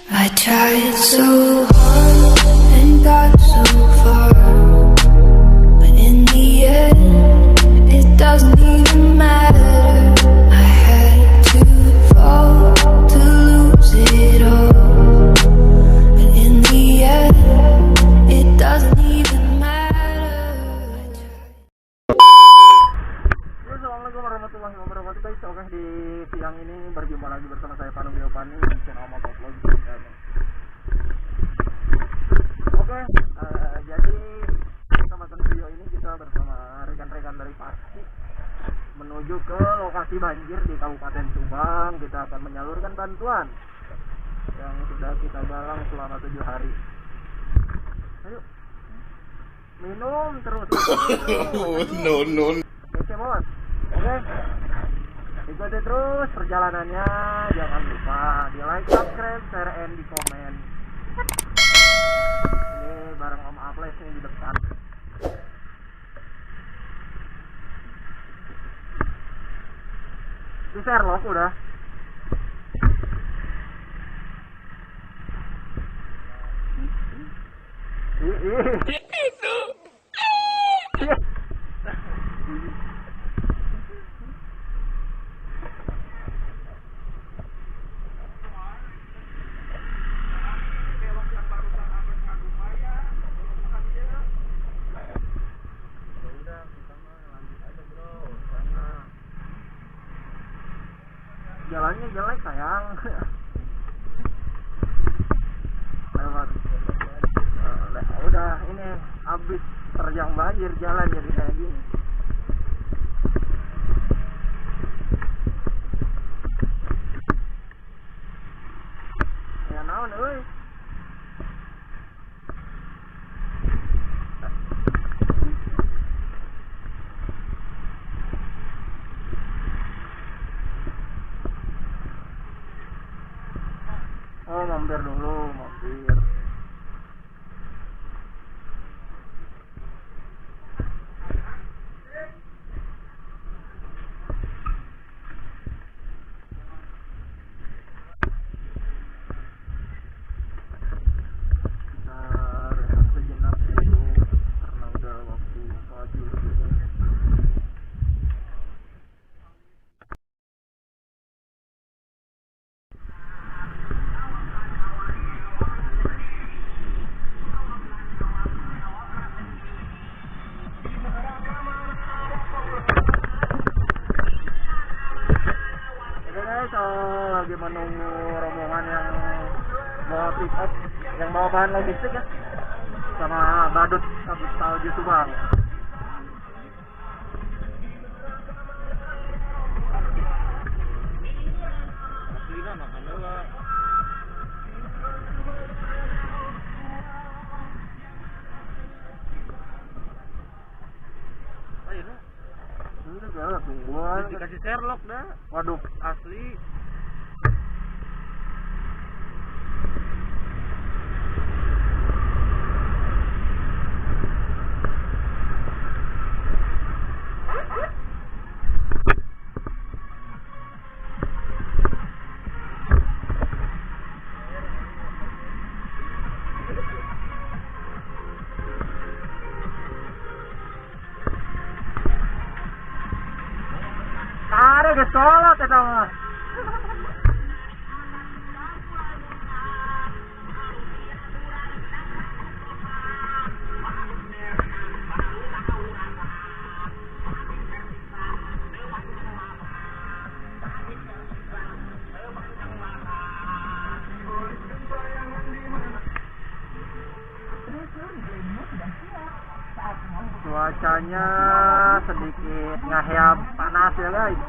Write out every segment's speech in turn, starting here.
I tried so hard and got so far, but in the end, it doesn't even matter. I had to fall to lose it all, but in the end, it doesn't even matter. Assalamualaikum warahmatullahi wabarakatuh guys. Oke, di siang ini berjumpa lagi bersama saya Panu Biopani di channel Motovlog. Oke, jadi kesempatan video ini kita bersama rekan-rekan dari Pasti menuju ke lokasi banjir di Kabupaten Subang. Kita akan menyalurkan bantuan yang sudah kita galang selama 7 hari. Ayo, minum terus. No. Oke bos, oke, ikuti terus perjalanannya. Jangan lupa di like, subscribe, share, and di komen. Ini bareng Om Aples nih di depan. Itu Sherlock udah. Itu. Jalannya jelek sayang. Lewat udah ini habis terjang banjir, jalan jadi kayak gini. Ya naon euy. Oh, mampir dulu, mampir. Kita rehat sejenak dulu karena udah waktu maghrib gitu. So, lagi menunggu rombongan yang bawa pick up, yang bawa bahan logistik ya, sama badut sabut salju Subang. Ini galak tungguan. Dikasih Sherlock dah. Waduh, asli. Ada ke sholat ya kawan. Cuacanya sedikit ngahyap panas ya guys.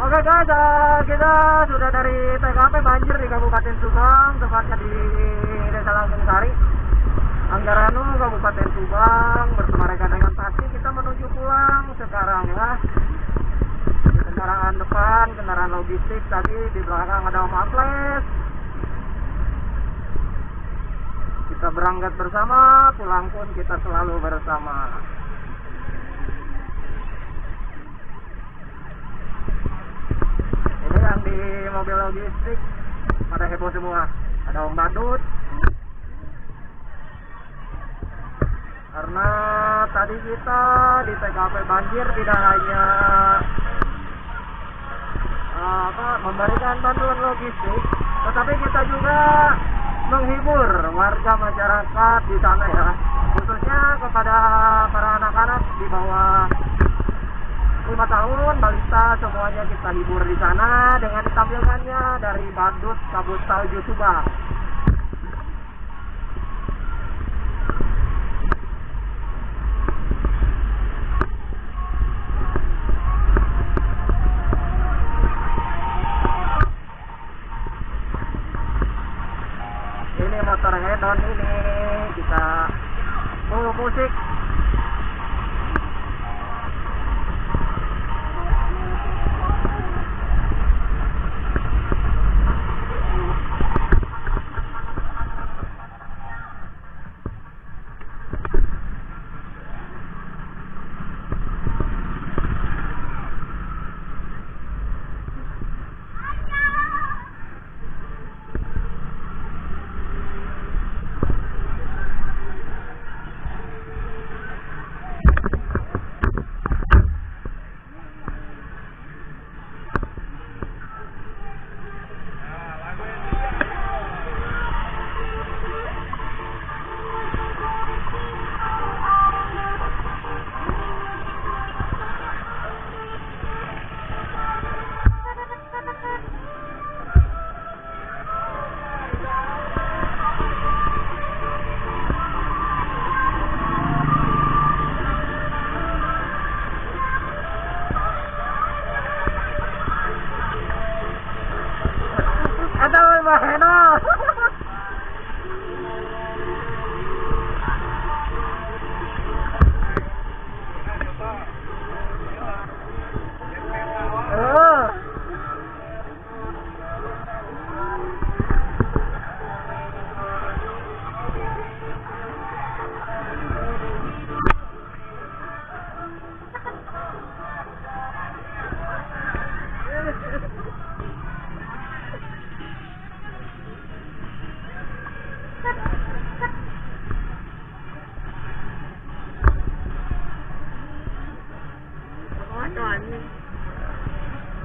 Oke guys, kita sudah dari TKP banjir di Kabupaten Subang, tepatnya di Desa Langsung Sari, Anggaranu, Kabupaten Subang. Bersama rekan-rekan taksi kita menuju pulang sekarang ya. Di kendaraan depan, kendaraan logistik, tadi di belakang ada Om Aples. Kita berangkat bersama, pulang pun kita selalu bersama. Ini yang di mobil logistik pada heboh semua. Ada Om Badut. Karena tadi kita di TKP banjir tidak hanya memberikan bantuan logistik, tetapi kita juga menghibur warga masyarakat di sana ya, khususnya kepada para anak-anak di bawah 5 tahun, balita, semuanya kita hibur di sana dengan ditampilkannya dari Badut Kabut Salju Subang. Ini motor hedon ini kita musik.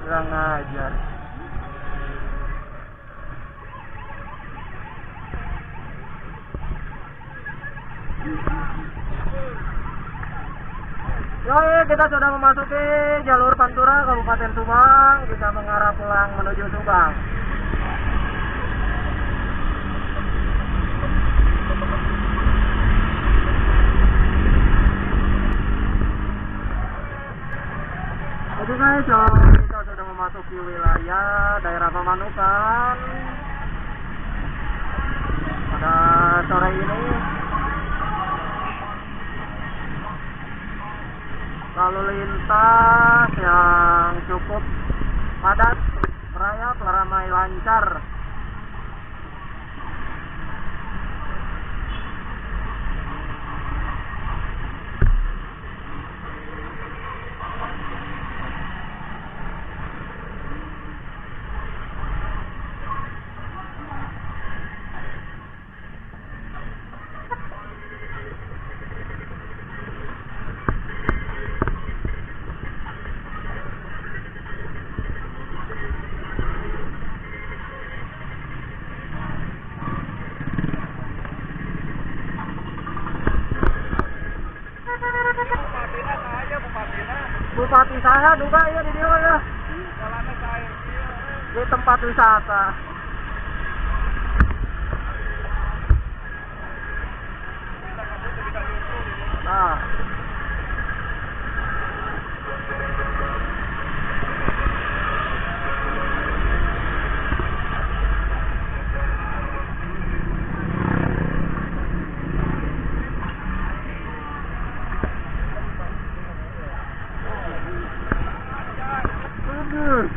Kurang ajar. Kita sudah memasuki jalur Pantura Kabupaten Subang. Kita mengarah pulang menuju Subang. Oke guys, kita sudah memasuki wilayah daerah Pemanukan. Pada sore ini lalu lintas yang cukup padat, merayap, ramai, lancar. Bupati saya juga ya di dia ya. Di tempat wisata. Nah.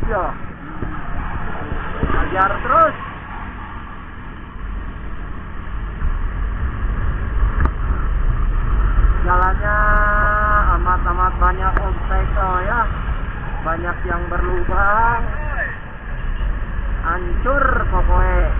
Yo, ajar terus. Jalannya amat banyak obstacle ya, banyak yang berlubang, hancur pokoknya.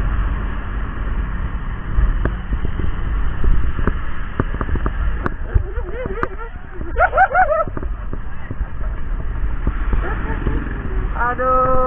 Aduh.